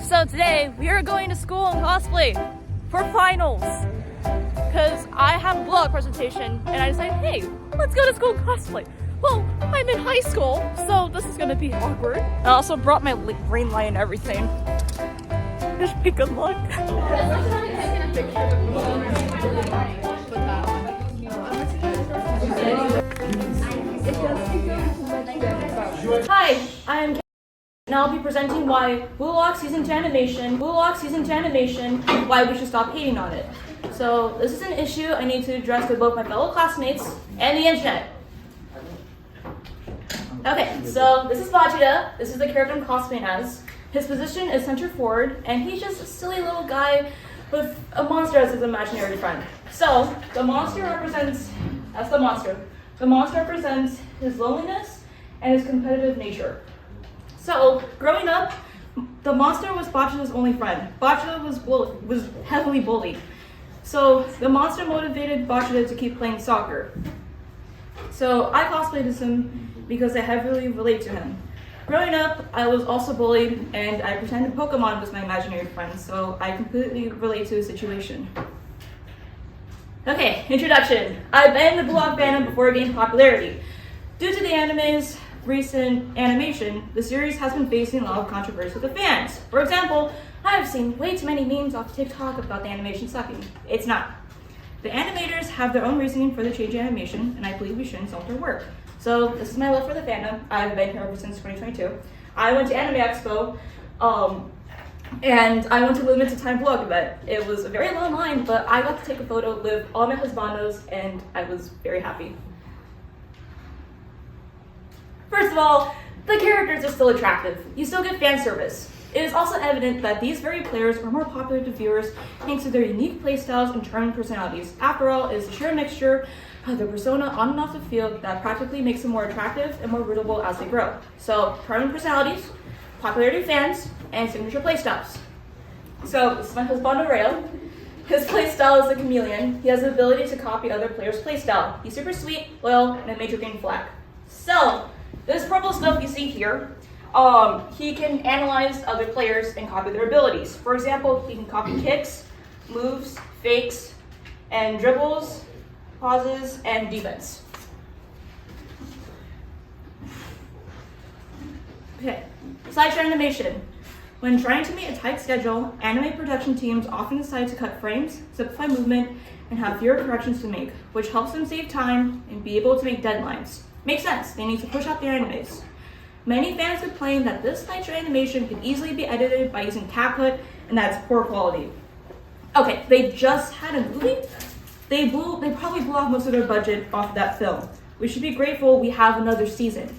So today we are going to school and cosplay for finals because I have a blog presentation and I decided, hey, let's go to school and cosplay. Well, I'm in high school, so this is gonna be awkward. I also brought my rain light and everything. Wish me good luck. Hi, I'm and I'll be presenting why Blue Lock Season 2 Animation, why we should stop hating on it. So this is an issue I need to address with both my fellow classmates and the internet. Okay, so this is Bachira. This is the character I'm cosplaying as. His position is center forward, and he's just a silly little guy with a monster as his imaginary friend. So the monster represents, that's the monster. The monster represents his loneliness and his competitive nature. So, growing up, the monster was Bachira's only friend. Bachira was heavily bullied. So, the monster motivated Bachira to keep playing soccer. So, I cosplayed as him because I heavily relate to him. Growing up, I was also bullied, and I pretended Pokemon was my imaginary friend, so I completely relate to his situation. Okay, introduction. I've been in the Blue Lock fandom before it gained popularity. Due to the anime's recent animation, the series has been facing a lot of controversy with the fans. For example, I have seen way too many memes off TikTok about the animation sucking. It's not. The animators have their own reasoning for the change in animation, and I believe we should insult their work. So this is my love for the fandom. I've been here ever since 2022. I went to Anime Expo, and I went to the Limited Time Vlog event. It was a very long line, but I got to take a photo with all my husbandos, and I was very happy. First of all, the characters are still attractive. You still get fan service. It is also evident that these very players are more popular to viewers thanks to their unique playstyles and charming personalities. After all, it is a sheer mixture of their persona on and off the field that practically makes them more attractive and more rootable as they grow. So, charming personalities, popularity of fans, and signature playstyles. So, this is my husband Rayo. His playstyle is a chameleon. He has the ability to copy other players' playstyle. He's super sweet, loyal, and a major green flag. So, this purple stuff you see here, he can analyze other players and copy their abilities. For example, he can copy kicks, moves, fakes, and dribbles, pauses, and defense. Okay, slideshow animation. When trying to meet a tight schedule, anime production teams often decide to cut frames, simplify movement, and have fewer corrections to make, which helps them save time and be able to make deadlines. Makes sense, they need to push out their animes. Many fans complain that this slideshow animation can easily be edited by using CapCut, and that's poor quality. Okay, they just had a movie? They probably blew off most of their budget off that film. We should be grateful we have another season.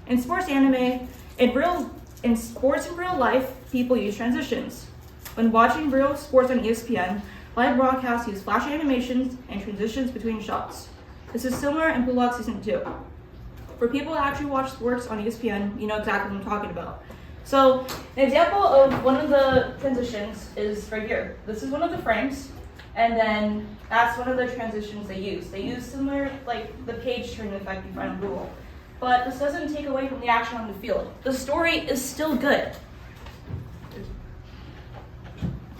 In sports anime, in sports in real life, people use transitions. When watching real sports on ESPN, live broadcasts use flash animations and transitions between shots. This is similar in Blue Lock Season 2. For people who actually watch sports on ESPN, you know exactly what I'm talking about. So, an example of one of the transitions is right here. This is one of the frames, and then that's one of the transitions they use. They use similar, like the page turn effect you find on Google. But this doesn't take away from the action on the field. The story is still good.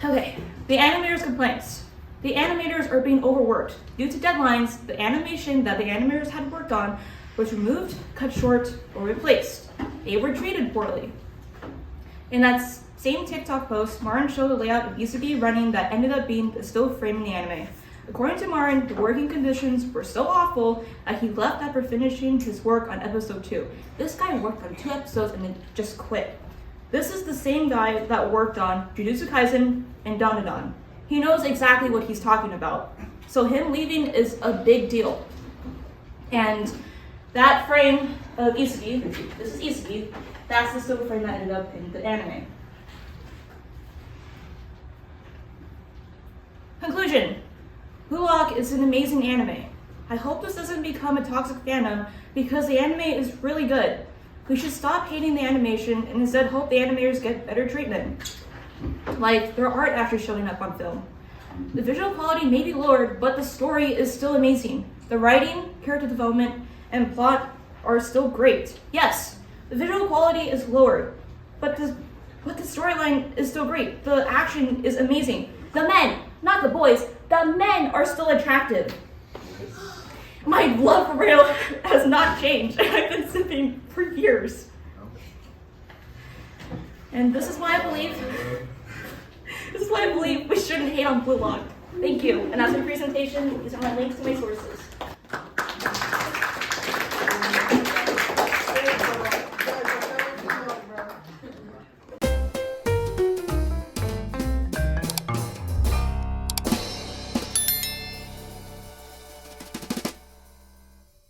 Okay, the animators' complaints. The animators are being overworked. Due to deadlines, the animation that the animators had worked on was removed, cut short, or replaced. They were treated poorly. In that same TikTok post, Marin showed a layout of Isugi running that ended up being the still frame in the anime. According to Marin, the working conditions were so awful that he left after finishing his work on episode 2. This guy worked on 2 episodes and then just quit. This is the same guy that worked on Jujutsu Kaisen and Dandadan. He knows exactly what he's talking about. So him leaving is a big deal. And that frame of Isugi, this is Isugi, that's the still frame that ended up in the anime. Conclusion. Blue Lock is an amazing anime. I hope this doesn't become a toxic fandom because the anime is really good. We should stop hating the animation and instead hope the animators get better treatment. Like their art after showing up on film. The visual quality may be lowered, but the story is still amazing. The writing, character development, and plot are still great. Yes, the visual quality is lowered, but But the storyline is still great. The action is amazing. The men, not the boys, the men are still attractive. My love for Randall has not changed. I've been sipping for years. And this is why I believe we shouldn't hate on Blue Lock. Thank you. And as my presentation, these are my links to my sources.